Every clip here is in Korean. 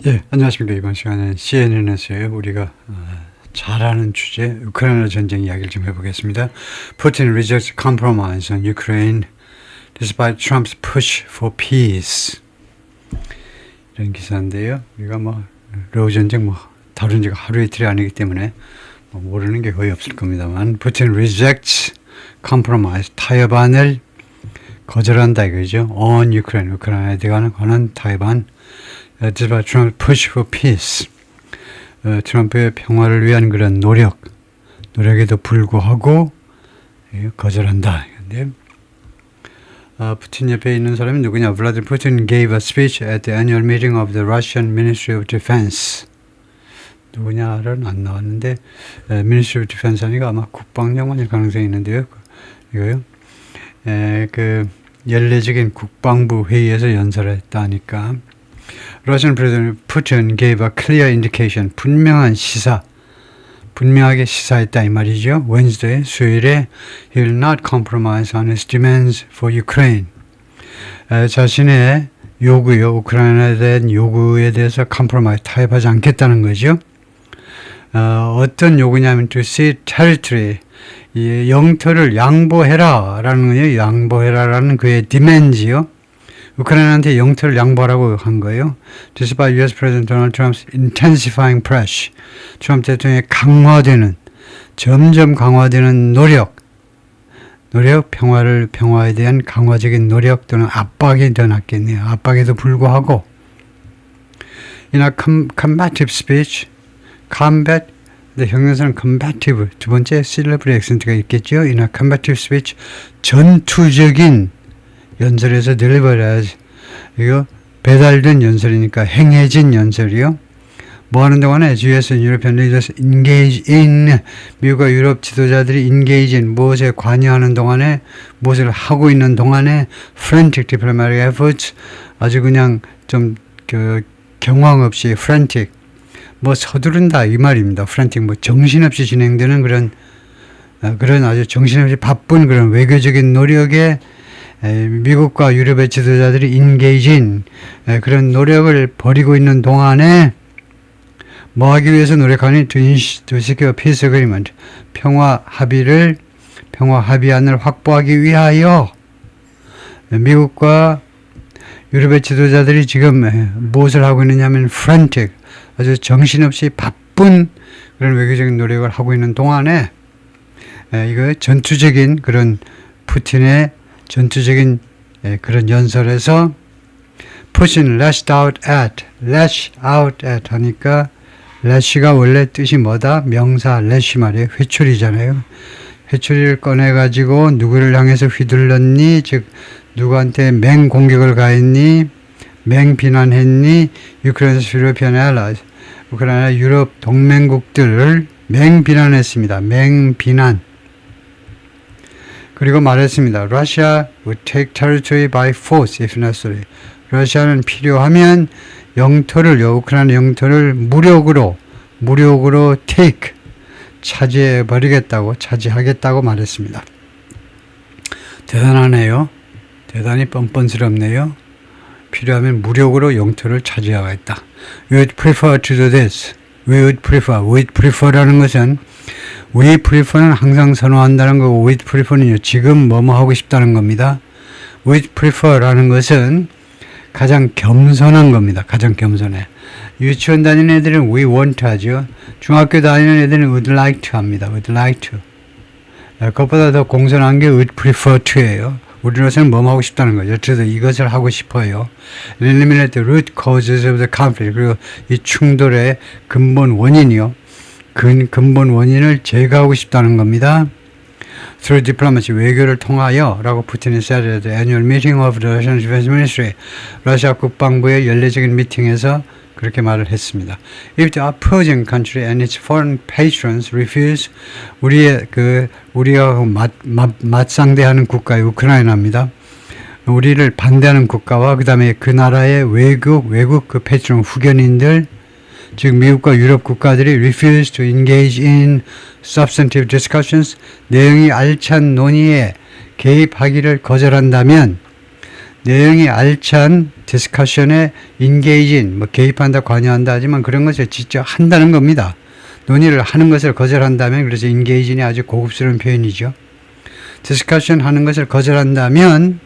예, 안녕하십니까. 이번 시간은 CNN에서요. 우리가 잘 아는 주제, 우크라이나 전쟁 이야기를 좀 해보겠습니다. Putin rejects compromise on Ukraine despite Trump's push for peace. 이런 기사인데요. 우리가 러우 전쟁 다룬 지가 하루 이틀이 아니기 때문에 모르는 게 거의 없을 겁니다만, Putin rejects compromise, 타협안을 거절한다 이거죠. On Ukraine, 우크라이나에 관한 타협안. despite Trump's push for peace. 트럼프의 평화를 위한 그런 노력에도 불구하고 거절한다. 근데 푸틴 옆에 있는 사람이 누구냐? Vladimir Putin gave a speech at the annual meeting of the Russian Ministry of Defense. 누구냐는 안 나왔는데 Ministry of Defense 하니까 아마 국방장관일 가능성이 있는데요. 이거요. 그 연례적인 국방부 회의에서 연설했다니까. Russian President Putin gave a clear indication, 분명하게 시사했다 이 말이죠. Wednesday, 수요일에 he will not compromise on his demands for Ukraine. 자신의 요구요, 우크라이나에 대한 요구에 대해서 compromise, 타협하지 않겠다는 거죠. 어떤 요구냐면 to cede territory, 이 영토를 양보해라라는 거예요. 양보해라라는 그의 demands요. 우크라이나한테 영토를 양보하라고 한 거예요. Despite U.S. President Donald Trump's intensifying pressure, 트럼프 대통령의 점점 강화되는 노력, 평화에 대한 강화적인 노력 또는 압박이 더 낫겠네요. 압박에도 불구하고, in a combative speech, combat, 형용사는 combative, 두 번째 syllable accen트가 있겠죠. in a combative speech, 전투적인 연설에서 delivered, 이거 배달된 연설이니까 행해진 연설이요. 뭐 하는 동안에 US and European leaders engage in, 미국과 유럽 지도자들이 engage in, 무엇에 관여하는 동안에, 무엇을 하고 있는 동안에 frantic diplomatic efforts, 아주 그냥 좀 경황 없이 frantic, 서두른다 이 말입니다. frantic, 정신없이 진행되는 그런 아주 정신없이 바쁜 그런 외교적인 노력에 미국과 유럽의 지도자들이 engage in, 그런 노력을 벌이고 있는 동안에 뭐 하기 위해서 노력하니? to secure peace agreement, 평화 합의안을 확보하기 위하여 미국과 유럽의 지도자들이 지금 무엇을 하고 있느냐면 frantic, 아주 정신없이 바쁜 그런 외교적인 노력을 하고 있는 동안에 이거 전투적인 그런 푸틴의 전투적인 그런 연설에서 Putin lashed out at 하니까 lash가 원래 뜻이 뭐다? 명사 lash 말이에요. 회초리잖아요. 회초리를 꺼내가지고 누구를 향해서 휘둘렀니? 즉 누구한테 맹공격을 가했니? 맹비난했니? 우크라이나 유럽 동맹국들을 맹비난했습니다. 맹비난. 그리고 말했습니다. Russia would take territory by force if necessary. 러시아는 필요하면 우크라이나 영토를 무력으로 take, 차지하겠다고 말했습니다. 대단하네요. 대단히 뻔뻔스럽네요. 필요하면 무력으로 영토를 차지하겠다. We would prefer to do this. We would prefer라는 것은 we prefer는 항상 선호한다는 거고, we prefer는요, 지금 뭐뭐 하고 싶다는 겁니다. we prefer라는 것은 가장 겸손한 겁니다. 가장 겸손해. 유치원 다니는 애들은 we want 하죠. 중학교 다니는 애들은 would like to 합니다. would like to. 그것보다 더 공손한 게 would prefer to예요. 우리로서는 뭐뭐 하고 싶다는 거죠. 그래서 이것을 하고 싶어요. Eliminate the root causes of the conflict. 그리고 이 충돌의 근본 원인이요. 근본 원인을 제거하고 싶다는 겁니다. Through diplomacy, 외교를 통하여 라고 푸틴이 said at the annual meeting of the Russian Defense Ministry. 러시아 국방부의 연례적인 미팅에서 그렇게 말을 했습니다. If the opposing country and its foreign patrons refuse, 우리가 맞상대하는 국가의 우크라이나입니다. 우리를 반대하는 국가와 그 다음에 그 나라의 외국 그 패트론 후견인들, 즉 미국과 유럽 국가들이 refuse to engage in substantive discussions, 내용이 알찬 논의에 개입하기를 거절한다면, 내용이 알찬 디스커션에 인게이진, 뭐 개입한다, 관여한다 하지만 그런 것을 직접 한다는 겁니다. 논의를 하는 것을 거절한다면, 그래서 인게이진이 아주 고급스러운 표현이죠. 디스커션 하는 것을 거절한다면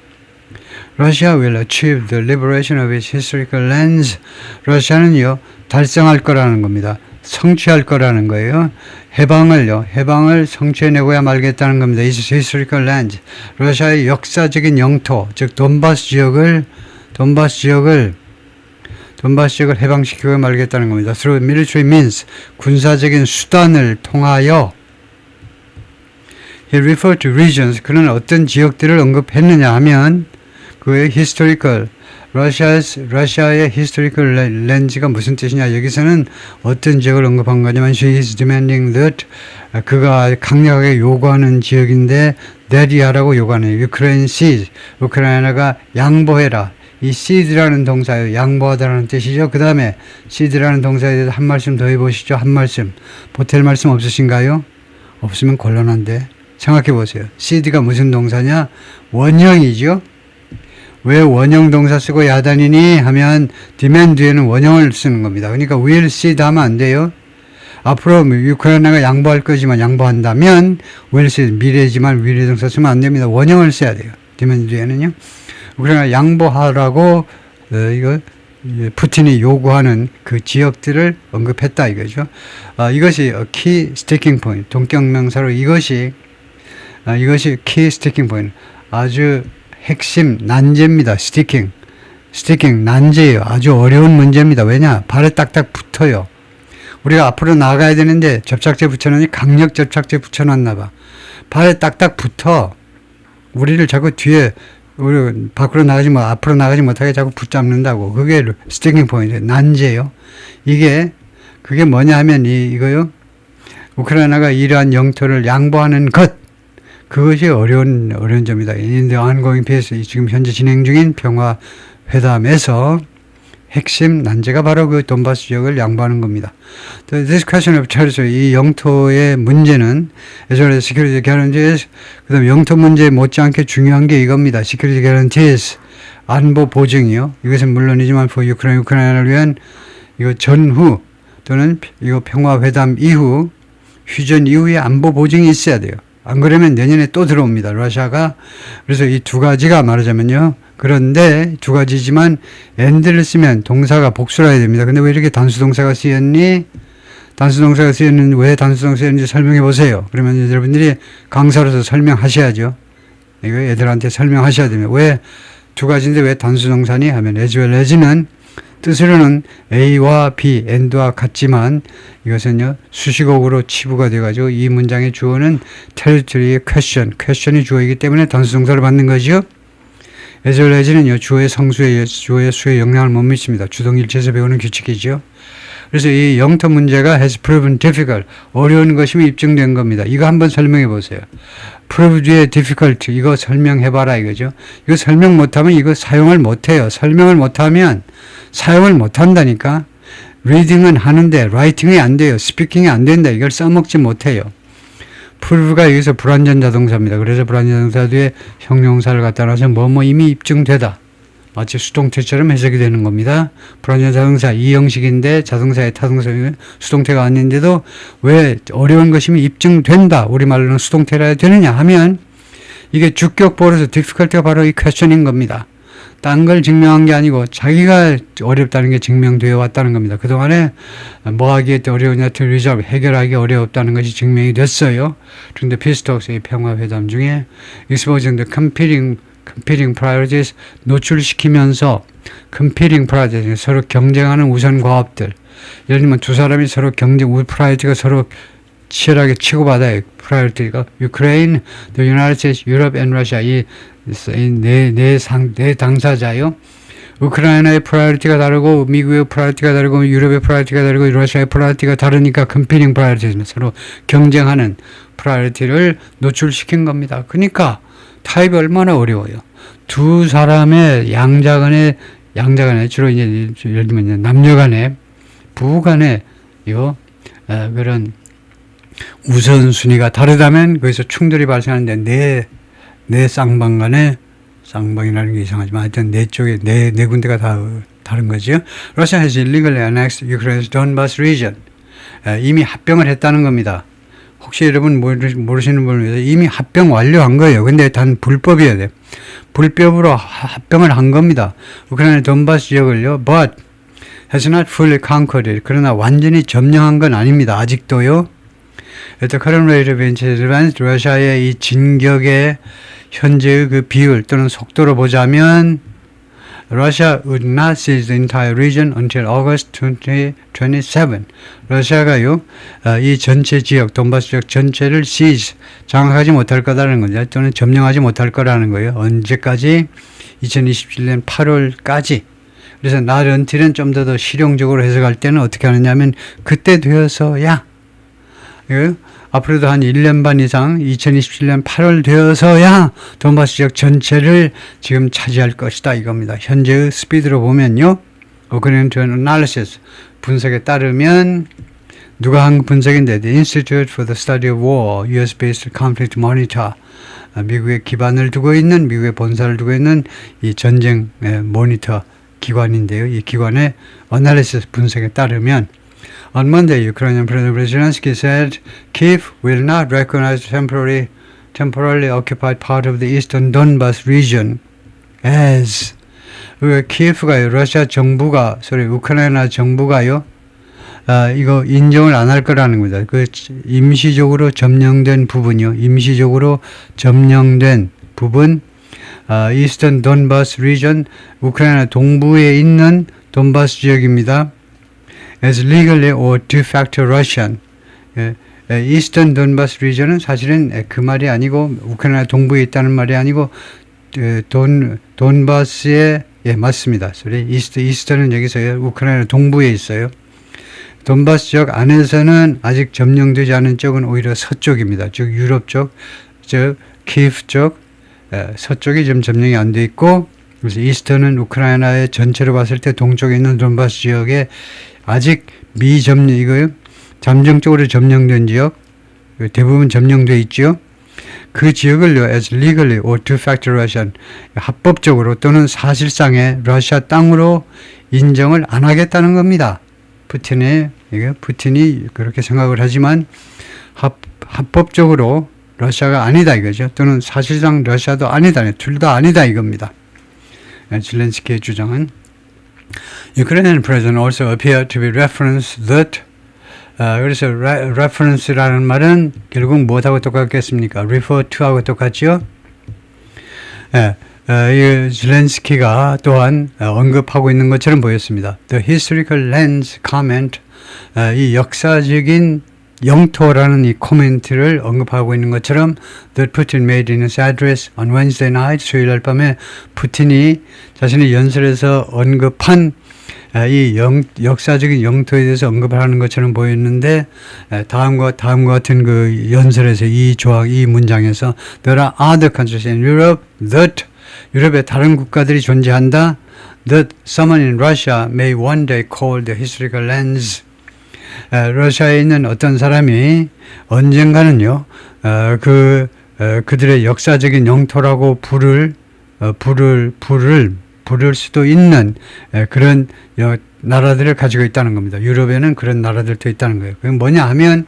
Russia will achieve the liberation of its historical lands. 러시아는요, 달성할 거라는 겁니다. 성취할 거라는 거예요. 해방을 성취해내고야 말겠다는 겁니다. its historical lands. 러시아의 역사적인 영토, 즉 돈바스 지역을 해방시키고 말겠다는 겁니다. Through military means, 군사적인 수단을 통하여. He referred to regions. 그는 어떤 지역들을 언급했느냐 하면 그의 historical, 러시아의 historical lands가 무슨 뜻이냐. 여기서는 어떤 지역을 언급한 거냐면 she is demanding that, 그가 강력하게 요구하는 지역인데 that이라고 요구하는 Ukraine sees, 우크라이나가 양보해라. 이 seed라는 동사예요. 양보하다라는 뜻이죠. 그 다음에 seed라는 동사에 대해서 한 말씀 더 해보시죠. 한 말씀. 보탤 말씀 없으신가요? 없으면 곤란한데 생각해 보세요. seed가 무슨 동사냐? 원형이죠. 왜 원형 동사 쓰고 야단이니 하면 demand 뒤에는 원형을 쓰는 겁니다. 그러니까 will seed 하면 안 돼요. 앞으로 우크라이나가 양보할 거지만 양보한다면 will seed 미래지만 will 동사 쓰면 안 됩니다. 원형을 써야 돼요. demand 뒤에는요. 우크라이나 양보하라고 이거 푸틴이 요구하는 그 지역들을 언급했다 이거죠. 이것이 key sticking point, 동격명사로 이것이 key sticking point, 아주 핵심 난제입니다. 스티킹 난제예요. 아주 어려운 문제입니다. 왜냐? 발에 딱딱 붙어요. 우리가 앞으로 나가야 되는데 접착제 붙여놓으니 강력 접착제 붙여놨나 봐. 발에 딱딱 붙어. 우리를 자꾸 뒤에 우리 밖으로 앞으로 나가지 못하게 자꾸 붙잡는다고. 그게 스티킹 포인트, 난제요. 그게 뭐냐 하면 이거요. 우크라이나가 이러한 영토를 양보하는 것. 그것이 어려운 점이다. In the ongoing peace, 지금 현재 진행 중인 평화 회담에서 핵심 난제가 바로 그 돈바스 지역을 양보하는 겁니다. This question of territory, 이 영토의 문제는 as well as security guarantees, 그다음 영토 문제 못지않게 중요한 게 이겁니다. Security guarantees, 안보 보증이요. 이것은 물론이지만 우크라이나를 위한 이거 전후 또는 이거 평화 회담 이후, 휴전 이후에 안보 보증이 있어야 돼요. 안 그러면 내년에 또 들어옵니다. 러시아가. 그래서 이 두 가지가 말하자면요. 그런데 두 가지지만 and를 쓰면 동사가 복수를 해야 됩니다. 근데 왜 이렇게 단수동사가 쓰였니? 단수동사가 쓰였는지 왜 단수동사가 쓰였는지 설명해 보세요. 그러면 여러분들이 강사로서 설명하셔야죠. 이거 애들한테 설명하셔야 됩니다. 왜 두 가지인데 왜 단수동사니? 하면 as well as는 뜻으로는 A와 B, and와 같지만 이것은요 수식어구로 치부가 돼가지고 이 문장의 주어는 territory의 question이 주어이기 때문에 단수동사를 받는 거죠. as well as는요 주어의 성수에 주어의 수에 영향을 못 미칩니다. 주동일체에서 배우는 규칙이죠. 그래서 이 영토 문제가 has proven difficult, 어려운 것임이 입증된 겁니다. 이거 한번 설명해 보세요. prove 뒤에 difficult, 이거 설명해봐라 이거죠. 이거 설명 못하면 이거 사용을 못해요. 설명을 못하면 사용을 못한다니까. reading은 하는데 writing이 안 돼요. speaking이 안 된다. 이걸 써먹지 못해요. prove가 여기서 불완전 자동사입니다. 그래서 불완전 자동사 뒤에 형용사를 갖다 놔서 뭐뭐 이미 입증되다. 마치 수동태처럼 해석이 되는 겁니다. 불완전 자동사 이 형식인데 자동사의 타동사 수동태가 아닌데도 왜 어려운 것이면 입증된다. 우리말로는 수동태라 해야 되느냐 하면 이게 주격보로서 difficulty가 바로 이 question인 겁니다. 딴 걸 증명한 게 아니고 자기가 어렵다는 게 증명되어 왔다는 겁니다. 그동안에 뭐 하기에 어려우냐, resolve, 해결하기 어려웠다는 것이 증명이 됐어요. 그런데 피스톡스의 평화회담 중에 exposing the competing priorities, 노출시키면서 competing priorities, 서로 경쟁하는 우선 과업들. 예를 들면 두 사람이 서로 프라이어티가 서로 치열하게 치고받아요. 프라이어티가 Ukraine, the United States, Europe and Russia, 이 네 당사자요. 우크라이나의 프라이어티가 다르고 미국의 프라이어티가 다르고 유럽의 프라이어티가 다르고 러시아의 프라이어티가 다르니까 competing priorities, 서로 경쟁하는 프라이어티를 노출시킨 겁니다. 그러니까 타입이 얼마나 어려워요. 두 사람의 양자간에 주로 이제 예를 들면 남녀간에 부부간에 그런 우선순위가 다르다면 거기서 충돌이 발생하는데 내 쌍방 간에 쌍방이라는 게 이상하지만 하여튼 네 쪽에 네 군데가 다 다른 거죠. Russia has illegally annexed Ukraine's Donbas region. 이미 합병을 했다는 겁니다. 혹시 여러분 모르시는 분을 위해서 이미 합병 완료한 거예요. 근데 단 불법이어야 돼. 불법으로 합병을 한 겁니다. 우크라이나 돈바스 지역을요. But has not fully conquered it. 그러나 완전히 점령한 건 아닙니다. 아직도요. At the current rate of advance, 러시아의 이 진격의 현재의 그 비율 또는 속도로 보자면 Russia would not seize the entire region until August 2027. 러시아가요, 이 전체 지역, 돈바스 지역 전체를 seize, 장악하지 못할 거라는 거죠. 또는 점령하지 못할 거라는 거예요. 언제까지? 2027년 8월까지. 그래서 not until은 좀 더 실용적으로 해석할 때는 어떻게 하느냐면 그때 되어서야 앞으로도 한 1년 반 이상 2027년 8월 되어서야 돈바스 지역 전체를 지금 차지할 것이다 이겁니다. 현재의 스피드로 보면요. According to an analysis 분석에 따르면 누가 한 분석인데 The Institute for the Study of War, US-based conflict monitor 미국에 기반을 두고 있는 미국의 본사를 두고 있는 이 전쟁 모니터 기관인데요. 이 기관의 analysis 분석에 따르면 On Monday, Ukrainian President Zelensky said Kyiv will not recognize temporarily occupied part of the eastern Donbas region as 키예프가요, 러시아 정부가, 우크라이나 정부가요, 이거 인정을 안 할 거라는 겁니다. 그 임시적으로 점령된 부분이요, 임시적으로 점령된 부분, 이스턴 돈바스 리전, 우크라이나 동부에 있는 돈바스 지역입니다. As legally or de facto Russian. Eastern Donbas region은 사실은 그 말이 아니고 우크라이나 동부에 있다는 말이 아니고 돈바스에 맞습니다. 이스턴은 여기서요. 우크라이나 동부에 있어요. 돈바스 지역 안에서는 아직 점령되지 않은 쪽은 오히려 서쪽입니다. 즉 유럽 쪽, 즉 키예프 쪽, 서쪽이 좀 점령이 안 돼 있고 그래서 이스턴은 우크라이나의 전체로 봤을 때 동쪽에 있는 돈바스 지역에 아직 미점령, 이거요. 잠정적으로 점령된 지역, 대부분 점령되어 있죠. 그 지역을요, as legally or de facto Russian, 합법적으로 또는 사실상의 러시아 땅으로 인정을 안 하겠다는 겁니다. 푸틴이 그렇게 생각을 하지만 합법적으로 러시아가 아니다 이거죠. 또는 사실상 러시아도 아니다, 둘 다 아니다 이겁니다. 젤렌스키의 주장은 Ukrainian president also appeared to be referenced that 그래서 reference라는 말은 결국 무엇하고 똑같겠습니까? refer to하고 똑같죠? 이 젤렌스키가 또한 언급하고 있는 것처럼 보였습니다. The historical lens comment 이 역사적인 영토라는 이 코멘트를 언급하고 있는 것처럼 that Putin made in his address on Wednesday night 수요일 밤에 푸틴이 자신의 연설에서 언급한 이 역사적인 영토에 대해서 언급을 하는 것처럼 보였는데 다음과 같은 그 연설에서 이 조항, 이 문장에서 There are other countries in Europe that 유럽의 다른 국가들이 존재한다 that someone in Russia may one day call the historical lens 러시아에 있는 어떤 사람이 언젠가는요, 그들의 역사적인 영토라고 부를 수도 있는 그런 나라들을 가지고 있다는 겁니다. 유럽에는 그런 나라들도 있다는 거예요. 그게 뭐냐 하면,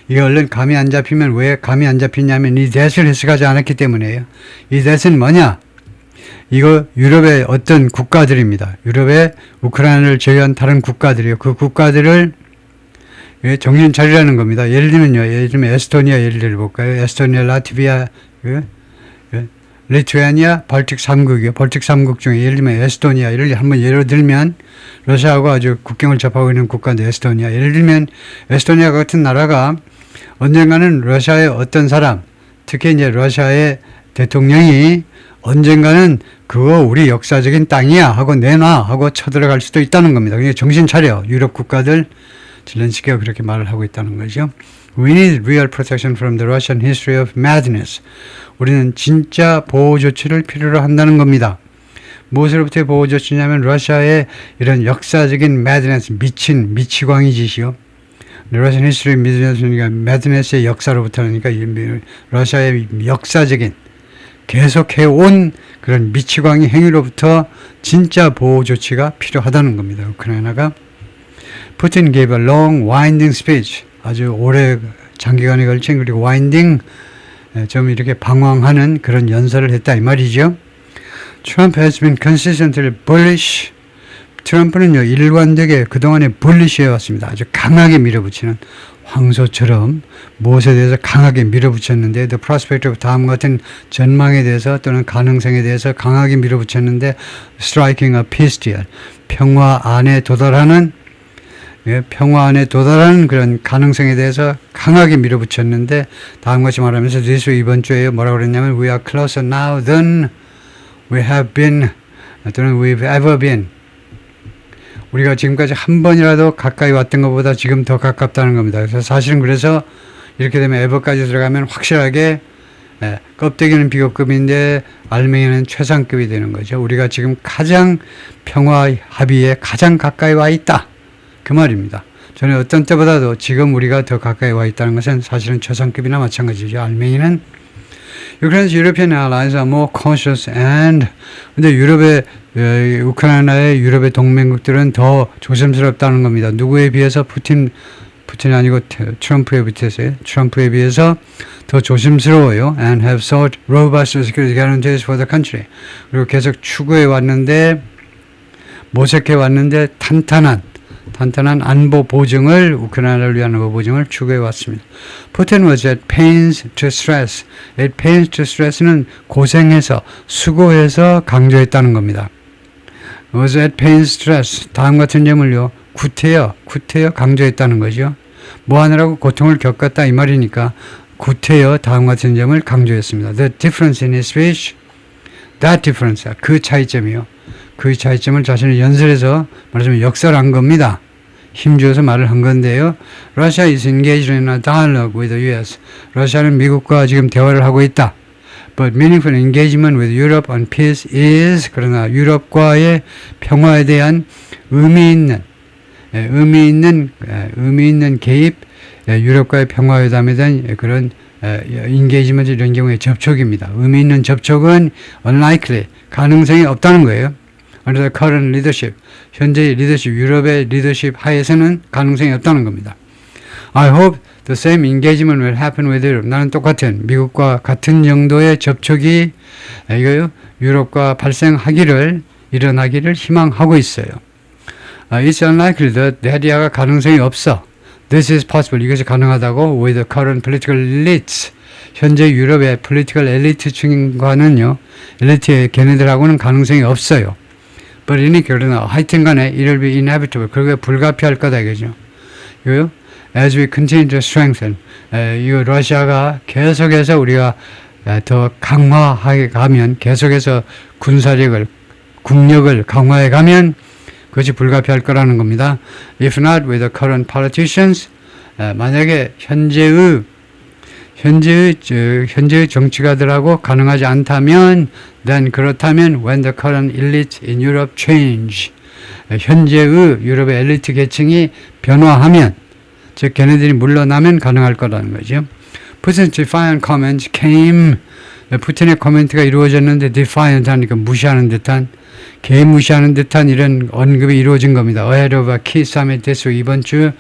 이게 얼른 감이 안 잡히면 왜 감이 안 잡히냐면 이 대을 해석하지 않았기 때문이에요. 이 대은 뭐냐? 이거 유럽의 어떤 국가들입니다. 유럽의 우크라이나를 제외한 다른 국가들이요. 그 국가들을 정신 차리라는 겁니다. 예를 들면요. 예를 들면 에스토니아 예를 들어볼까요? 에스토니아, 라트비아, 리투아니아, 발틱 3국이요. 발틱 3국 중에 예를 들면 에스토니아, 한번 예를 들면 러시아하고 아주 국경을 접하고 있는 국가인데 에스토니아. 예를 들면 에스토니아 같은 나라가 언젠가는 러시아의 어떤 사람, 특히 이제 러시아의 대통령이 언젠가는 그거 우리 역사적인 땅이야 하고 내놔 하고 쳐들어갈 수도 있다는 겁니다. 그러니까 정신 차려. 유럽 국가들 젤렌스키가 그렇게 말을 하고 있다는 거죠. We need real protection from the Russian history of madness. 우리는 진짜 보호 조치를 필요로 한다는 겁니다. 무엇으로부터의 보호 조치냐면 러시아의 이런 역사적인 madness, 미치광이 짓이요. Russian history of madness의 역사로부터니까 러시아의 역사적인 계속해온 그런 미치광이 행위로부터 진짜 보호 조치가 필요하다는 겁니다. 우크라이나가. 푸틴 gave a long winding speech. 아주 오래 장기간에 걸친 그리고 와인딩 좀 이렇게 방황하는 그런 연설을 했다 이 말이죠. Trump has been consistently bullish. 트럼프는요 일관되게 그동안에 bullish 해왔습니다. 아주 강하게 밀어붙이는 황소처럼 무엇에 대해서 강하게 밀어붙였는데 the prospect of 다음과 같은 전망에 대해서 또는 가능성에 대해서 강하게 밀어붙였는데 striking a peace deal. 평화 안에 도달하는 그런 가능성에 대해서 강하게 밀어붙였는데 다음같이 말하면서 this 이번 주에 뭐라고 그랬냐면 we are closer now than we have been 또는 we've ever been. 우리가 지금까지 한 번이라도 가까이 왔던 것보다 지금 더 가깝다는 겁니다. 그래서 사실은 그래서 이렇게 되면 ever까지 들어가면 확실하게 껍데기는 비겁급인데 알맹이는 최상급이 되는 거죠. 우리가 지금 가장 평화 합의에 가장 가까이 와 있다. 그 말입니다. 저는 어떤 때보다도 지금 우리가 더 가까이 와 있다는 것은 사실은 최상급이나 마찬가지죠. 알맹이는 그래서 European allies are more cautious and 근데 우크라이나의 유럽의 동맹국들은 더 조심스럽다는 겁니다. 누구에 비해서 푸틴이 아니고 트럼프에 비해서 더 조심스러워요. And have sought robust security guarantees for the country. 그리고 계속 추구해 왔는데 모색해 왔는데 탄탄한 안보 보증을 우크라이나를 위한 안보 보증을 추구해 왔습니다. Putin was at pains to stress. At pains to stress는 고생해서 수고해서 강조했다는 겁니다. was at pains to stress. 다음 같은 점을요. 구태여 강조했다는 거죠. 뭐 하느라고 고통을 겪었다 이 말이니까 구태여 다음 같은 점을 강조했습니다. The difference in his speech. That difference. 그 차이점이요. 그 차이점을 자신의 연설에서 말하자면 역설한 겁니다. 힘주어서 말을 한 건데요. Russia is engaged in a dialogue with the US. 러시아는 미국과 지금 대화를 하고 있다. But meaningful engagement with Europe on peace is 그러나 유럽과의 평화에 대한 의미 있는 개입, 유럽과의 평화회담에 대한 그런 인게이지먼트 이런 경우에 접촉입니다. 의미 있는 접촉은 unlikely, 가능성이 없다는 거예요. Under the current leadership, 현재의 리더십, 유럽의 리더십 하에서는 가능성이 없다는 겁니다. I hope the same engagement will happen with Europe. 나는 똑같은 미국과 같은 정도의 접촉이 유럽과 일어나기를 희망하고 있어요. It's unlikely that 대리아가 가능성이 없어. This is possible. 이것이 가능하다고 with the current political elites. 현재 유럽의 political 엘리트층과는요. 엘리트의 걔네들하고는 가능성이 없어요. But 그러나 하여튼 간에 it will be inevitable. 그게 불가피할 거다 이거죠. As we continue to strengthen. 이 러시아가 계속해서 우리가 더 강화해 가면 계속해서 국력을 강화해 가면 그것이 불가피할 거라는 겁니다. If not with the current politicians, 만약에 현재의 정치가들하고 가능하지 않다면, then 그렇다면 when the current elite in Europe change, 현재의 유럽의 엘리트 계층이 변화하면, 즉 걔네들이 물러나면 가능할 거라는 거죠. Putin's defiant comments came. 푸틴의 코멘트가 이루어졌는데 defiant 하니까 무시하는 듯한 개무시하는 듯한 이런 언급이 이루어진 겁니다. Ahead of a key summit this week. 이번 주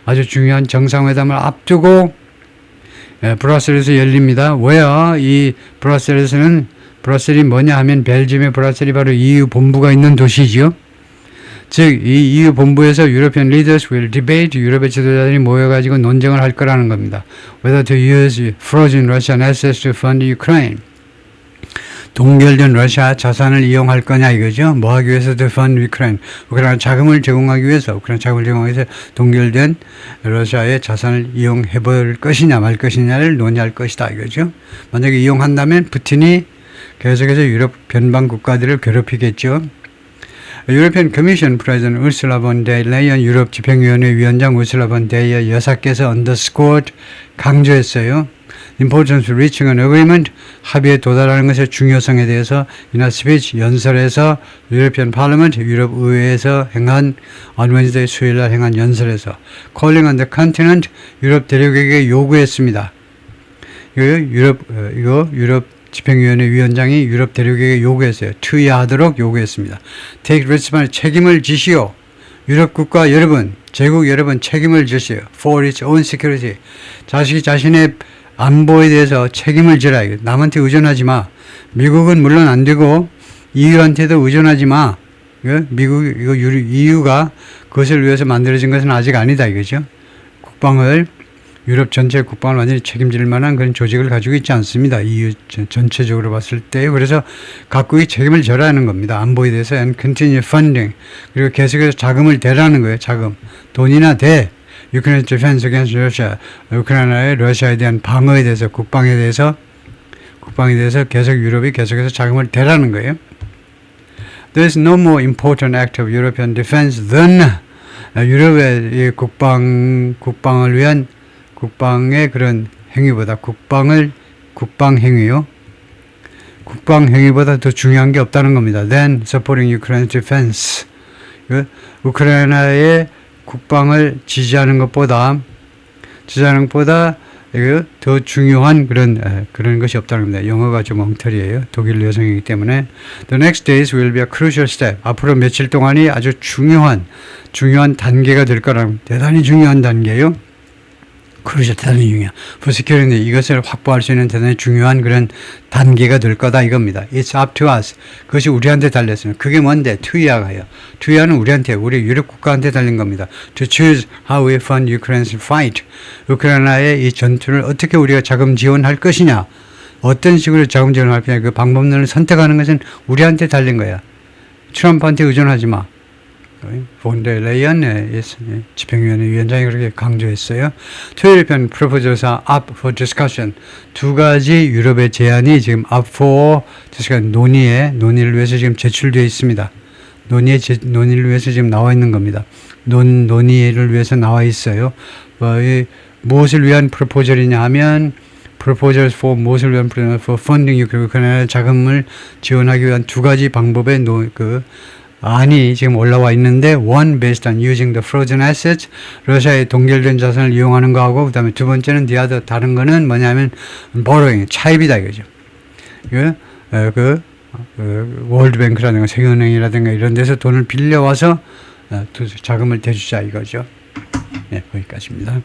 아주 중요한 정상회담을 앞두고 브뤼셀에서 열립니다. 왜요? 이 브뤼셀이 뭐냐 하면 벨기움의 브뤼셀이 바로 EU 본부가 있는 도시죠. 즉 이 EU 본부에서 European leaders will debate, 유럽의 지도자들이 모여가지고 논쟁을 할 거라는 겁니다. Whether to use frozen Russian assets to fund Ukraine. 동결된 러시아 자산을 이용할 거냐 이거죠. 뭐 하기 위해서 to fund Ukraine. 우크라이나 자금을 제공하기 위해서 동결된 러시아의 자산을 이용해 볼 것이냐 말 것이냐를 논의할 것이다 이거죠. 만약에 이용한다면 푸틴이 계속해서 유럽 변방 국가들을 괴롭히겠죠. European Commission President Ursula von der Leyen, 유럽 집행위원회 위원장 우르슬라 본 데이어 여사께서 underscored 강조했어요. Importance of reaching an agreement, 합의에 도달하는 것의 중요성에 대해서 in a speech 연설에서 European Parliament, 유럽 의회에서 행한 on Wednesday 수요일날 행한 연설에서 calling on the continent, 유럽 대륙에게 요구했습니다. 유럽 집행위원회 위원장이 유럽 대륙에게 요구했어요. 투여하도록 요구했습니다. Take responsibility, 책임을 지시오. 유럽 국가 여러분, 제국 여러분 책임을 지시오. For its own security. 자신의 안보에 대해서 책임을 지라. 남한테 의존하지 마. 미국은 물론 안 되고 EU한테도 의존하지 마. EU가 그것을 위해서 만들어진 것은 아직 아니다 이거죠. 국방을 유럽 전체 국방을 완전히 책임질 만한 그런 조직을 가지고 있지 않습니다. EU 전체적으로 봤을 때. 그래서 각국이 책임을 져야 하는 겁니다. 안보에 대해서 and continue funding. 그리고 계속해서 자금을 대라는 거예요. 자금. 돈이나 대. Ukraine's defense against Russia. 우크라이나의 러시아에 대한 방어에 대해서 국방에 대해서 계속 유럽이 계속해서 자금을 대라는 거예요. There is no more important act of European defense than 유럽의 국방을 위한 국방의 그런 행위보다 국방 행위보다 더 중요한 게 없다는 겁니다. Then supporting Ukraine's defense. 우크라이나의 국방을 지지하는 것보다 더 중요한 그런 것이 없다는 겁니다. 영어가 좀 엉터리예요. 독일 여성이기 때문에. The next days will be a crucial step. 앞으로 며칠 동안이 아주 중요한 단계가 될 거라는 대단히 중요한 단계예요. 그렇죠. 대단히 중요한. For security, 이것을 확보할 수 있는 대단히 중요한 그런 단계가 될 거다 이겁니다. It's up to us. 그것이 우리한테 달렸습니다. 그게 뭔데? 투여가요. 투여는 우리 유럽 국가한테 달린 겁니다. To choose how we fund Ukraine's fight. 우크라이나의 이 전투를 어떻게 우리가 자금 지원할 것이냐. 어떤 식으로 자금 지원할 거냐. 그 방법론을 선택하는 것은 우리한테 달린 거야. 트럼프한테 의존하지 마. 폰데레이언 집행위원회 위원장이 그렇게 강조했어요. 토요일 편 proposals are up for discussion. 두 가지 유럽의 제안이 지금 up for discussion 논의를 위해서 지금 제출되어 있습니다. 논의를 위해서 지금 나와 있는 겁니다. 논의를 위해서 나와 있어요. 무엇을 위한 proposal이냐 하면 proposals for 무엇을 위한 for funding 우크라이나 자금을 지원하기 위한 두 가지 방법의 안이 지금 올라와 있는데 one based on using the frozen assets 러시아의 동결된 자산을 이용하는 거하고 그다음에 두 번째는 the other 다른 거는 뭐냐면 borrowing 차입이다 이거죠. 월드뱅크라든가 세계은행이라든가 이런 데서 돈을 빌려와서 자금을 대주자 이거죠. 네, 거기까지입니다.